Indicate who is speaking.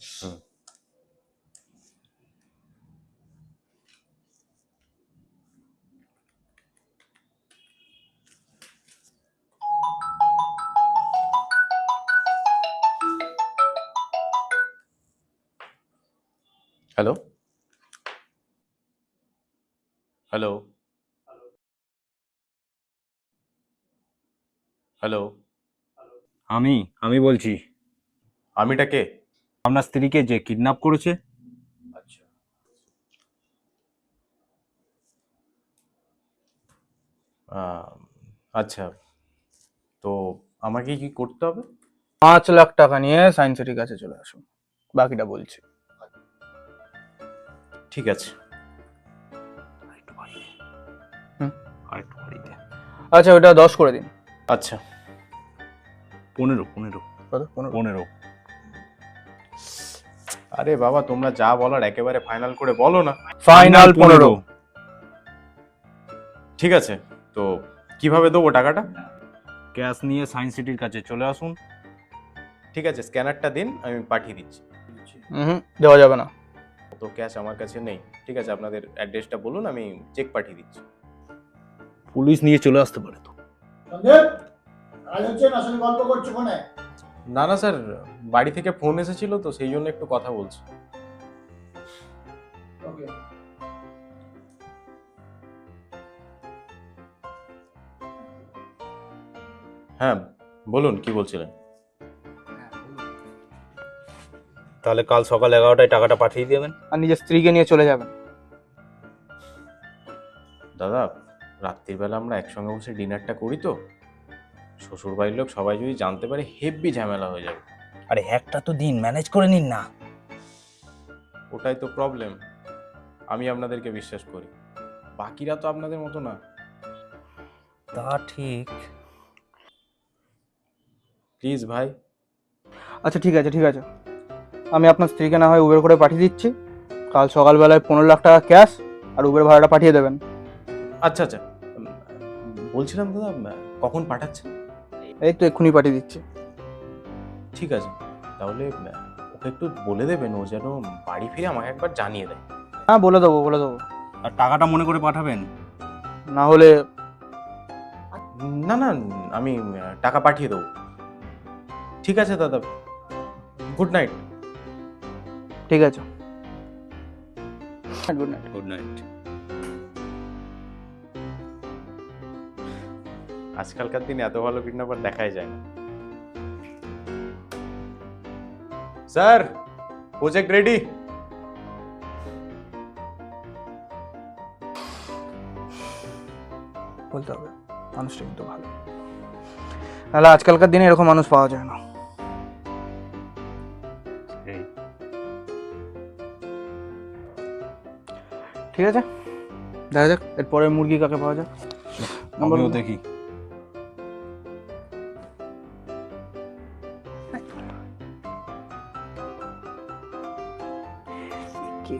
Speaker 1: হুম। Hello, hello, hello.
Speaker 2: আমি বলছি,
Speaker 1: আমিটা কে?
Speaker 2: আপনার স্ত্রীকে যে কিডন্যাপ করেছে।
Speaker 1: আচ্ছা, আহ, আচ্ছা, তো আমাকে কি করতে হবে?
Speaker 3: 5 লাখ টাকা নিয়ে সায়েন্স সিটির কাছে চলে আসুন, বাকিটা বলছি।
Speaker 1: ঠিক আছে।
Speaker 3: হুম।
Speaker 2: আরেকটু বাড়িয়ে দে।
Speaker 3: আচ্ছা, ওটা 10 করে দিন।
Speaker 1: আচ্ছা,
Speaker 2: 15
Speaker 3: কত? 15?
Speaker 2: 15।
Speaker 1: আরে বাবা, তোমরা যা বলার একেবারে ফাইনাল করে বলো না।
Speaker 3: ফাইনাল 15।
Speaker 1: ঠিক আছে, তো কিভাবে দেবো টাকাটা?
Speaker 2: ক্যাশ নিয়ে সায়েন্স সিটির কাছে চলে আসুন।
Speaker 1: ঠিক আছে, স্ক্যানারটা দিন, আমি পাঠিয়ে দিচ্ছি।
Speaker 3: দেওয়া যাবে না।
Speaker 1: তো ক্যাশ আমার কাছে নেই। ঠিক আছে, আপনাদের অ্যাড্রেসটা বলুন, আমি চেক পাঠিয়ে দিচ্ছি।
Speaker 2: পুলিশ নিয়ে চলে আসতে পারে তো।
Speaker 4: সন্দীপ, কাজ হচ্ছে না, শুধু গল্প করছো ফোনে।
Speaker 1: না না স্যার, বাড়ি থেকে ফোন এসেছিল তো সেই জন্য একটু কথা বলছি।
Speaker 4: ওকে।
Speaker 1: হ্যাঁ, বলুন কি বলছিলেন?
Speaker 2: তাহলে কাল সকাল 11টায় টাকাটা পাঠিয়ে দেবেন।
Speaker 3: আর নিজের স্ত্রীকে নিয়ে চলে যাবেন।
Speaker 1: দাদা, রাত্রিবেলা আমরা একসঙ্গে বসে ডিনারটা করি তো, শ্বশুর বাড়ির লোক সবাই যদি জানতে পারে হেব্বি ঝামেলা হয়ে যাবে।
Speaker 2: আরে একটা তো দিন ম্যানেজ করে নিন না।
Speaker 1: ওটাই তো প্রবলেম। আমি আপনাদেরকে বিশ্বাস করি, বাকিরা তো আপনাদের মতো না।
Speaker 2: তা ঠিক।
Speaker 1: প্লিজ ভাই।
Speaker 3: আচ্ছা ঠিক আছে, ঠিক আছে, আমি আপনার স্ত্রীকে না হয় উবের করে পাঠিয়ে দিচ্ছি। কাল সকালবেলায় 15 লাখ টাকা ক্যাশ আর উবের ভাড়াটা পাঠিয়ে দেবেন।
Speaker 1: আচ্ছা আচ্ছা, বলছিলাম দাদা, কখন পাঠাচ্ছেন?
Speaker 3: এই তো এক্ষুনি পাঠিয়ে দিচ্ছি।
Speaker 1: ঠিক আছে, তাহলে ওকে একটু বলে দেবেন ও যেন বাড়ি ফিরে আমাকে একবার জানিয়ে দেয়।
Speaker 3: হ্যাঁ, বলে দেবো, বলে দেবো।
Speaker 2: আর টাকাটা মনে করে পাঠাবেন।
Speaker 3: না হলে
Speaker 1: না না, আমি টাকা পাঠিয়ে দেবো। ঠিক আছে দাদা, গুড নাইট।
Speaker 3: ঠিক আছে, গুড নাইট।
Speaker 2: Good night.
Speaker 1: আজকালকার দিনে এত ভালো কিডন্যাপার দেখাই যায় না। Sir, project ready.
Speaker 3: বলতে হবে, মানুষটা কিন্তু ভালো, তাহলে আজকালকার দিনে এরকম মানুষ পাওয়া যায় না। ঠিক আছে, দেখা যাক এরপরে মুরগি কাকে পাওয়া যাক।
Speaker 2: আমিও দেখি।
Speaker 3: কি